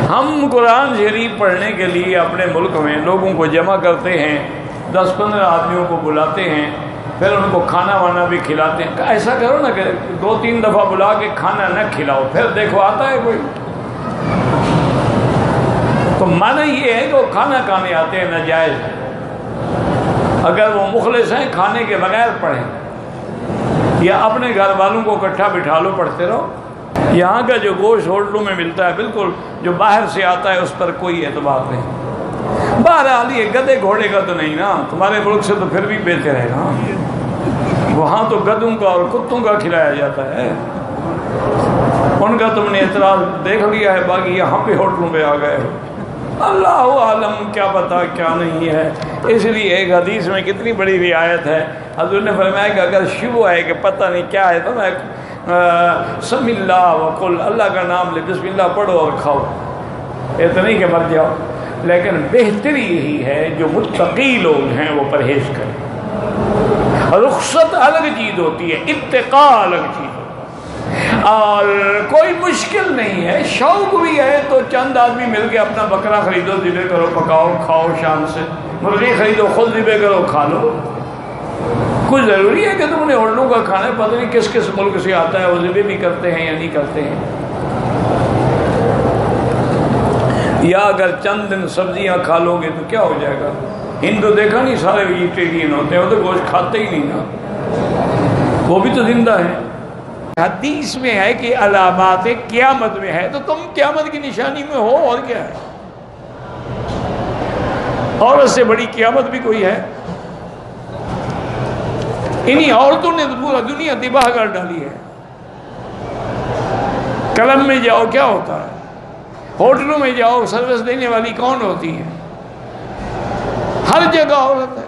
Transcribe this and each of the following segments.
ہم قرآن شریف پڑھنے کے لیے اپنے ملک میں لوگوں کو جمع کرتے ہیں، 10-15 آدمیوں کو بلاتے ہیں، پھر ان کو کھانا وانا بھی کھلاتے ہیں۔ ایسا کرو نا کہ 2-3 دفعہ بلا کے کھانا نہ کھلاؤ، پھر دیکھو آتا ہے کوئی؟ تو معنی یہ ہے کہ وہ کھانا کھانے آتے ہیں ناجائز ہے۔ اگر وہ مخلص ہیں کھانے کے بغیر پڑھیں، یا اپنے گھر والوں کو اکٹھا بٹھا لو، پڑھتے رہو۔ یہاں کا جو گوشت ہوٹلوں میں ملتا ہے بالکل جو باہر سے آتا ہے اس پر کوئی اعتبار نہیں۔ بہرحال یہ گدے گھوڑے کا تو نہیں نا، تمہارے ملک سے تو پھر بھی بہتر ہے نا، وہاں تو گدوں کا اور کتوں کا کھلایا جاتا ہے، ان کا تم نے اعتراض دیکھ لیا ہے، باقی یہاں پہ ہوٹلوں پہ آ گئے ہو، اللہ عالم کیا پتا کیا نہیں ہے۔ اس لیے ایک حدیث میں کتنی بڑی رعایت ہے، حضور نے فرمایا کہ اگر شبہ ہے کہ پتہ نہیں کیا ہے تو میں سم اللہ وقل، اللہ کا نام لے، بسم اللہ پڑھو اور کھاؤ، یہ تو نہیں کہ مر جاؤ۔ لیکن بہتری یہی ہے جو متقی لوگ ہیں وہ پرہیز کریں۔ رخصت الگ چیز ہوتی ہے، اتقاء الگ چیز ہوتی ہے، اور کوئی مشکل نہیں ہے، شوق بھی ہے تو چند آدمی مل کے اپنا بکرا خریدو، ذبح کرو، پکاؤ، کھاؤ، شام سے مرغی خریدو، خود ذبح کرو، کھا لو۔ کوئی ضروری ہے کہ تم نے اردو کا کھانا ہے، پتہ نہیں کس کس ملک سے آتا ہے، وہ ذبح بھی کرتے ہیں یا نہیں کرتے ہیں، یا اگر چند دن سبزیاں کھا لو گے تو کیا ہو جائے گا؟ ہندو دیکھا نہیں سارے ویجیٹیرین ہوتے ہیں، وہ تو گوشت کھاتے ہی نہیں نا، وہ بھی تو زندہ ہے۔ حدیث میں ہے کہ علامات قیامت میں ہے، تو تم قیامت کی نشانی میں ہو، اور کیا ہے؟ عورت سے بڑی قیامت بھی کوئی ہے؟ انہی عورتوں نے پورا دنیا تباہ کر ڈالی ہے۔ کلم میں جاؤ کیا ہوتا ہے، ہوٹلوں میں جاؤ سروس دینے والی کون ہوتی ہے؟ ہر جگہ عورت ہے۔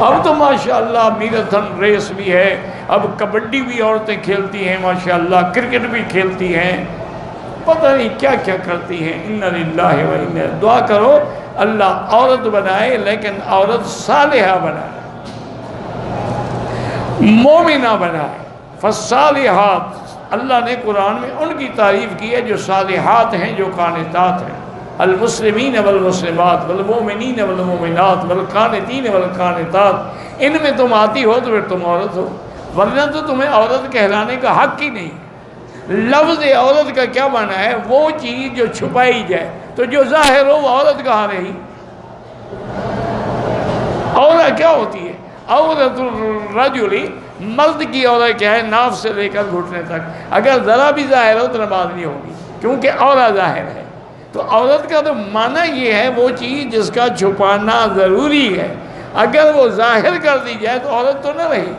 اب تو ماشاءاللہ میراتھن ریس بھی ہے، اب کبڈی بھی عورتیں کھیلتی ہیں ماشاءاللہ، کرکٹ بھی کھیلتی ہیں، پتہ نہیں کیا کیا کرتی ہیں۔ انا للہ و انا، دعا کرو اللہ عورت بنائے لیکن عورت صالحہ بنائے، مومنہ بنائے۔ فالصالحات، اللہ نے قرآن میں ان کی تعریف کی ہے جو صالحات ہیں، جو قانتات ہیں، المسلمین والمسلمات والمومنین والمومنات والقانتین والقانتات۔ ان میں تم آتی ہو تو پھر تم عورت ہو، ورنہ تو تمہیں عورت کہلانے کا حق ہی نہیں۔ لفظ عورت کا کیا معنی ہے؟ وہ چیز جو چھپائی جائے، تو جو ظاہر ہو وہ عورت کہاں رہی؟ عورت کیا ہوتی ہے؟ عورت الرجل، مرد کی عورت کیا ہے؟ ناف سے لے کر گھٹنے تک، اگر ذرا بھی ظاہر ہو تو نماز نہیں ہوگی، کیونکہ عورت ظاہر ہے۔ تو عورت کا تو معنی یہ ہے وہ چیز جس کا چھپانا ضروری ہے، اگر وہ ظاہر کر دی جائے تو عورت تو نہ رہی۔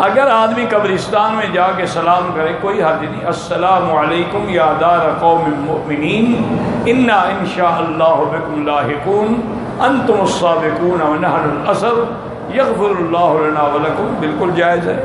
اگر آدمی قبرستان میں جا کے سلام کرے کوئی حرج نہیں، السلام علیکم یا دار قوم مؤمنین انا انشاء اللہ بکم لاحقون انتم السابقون ونحن الاثر یغفر اللہ لنا ولکم، بالکل جائز ہے۔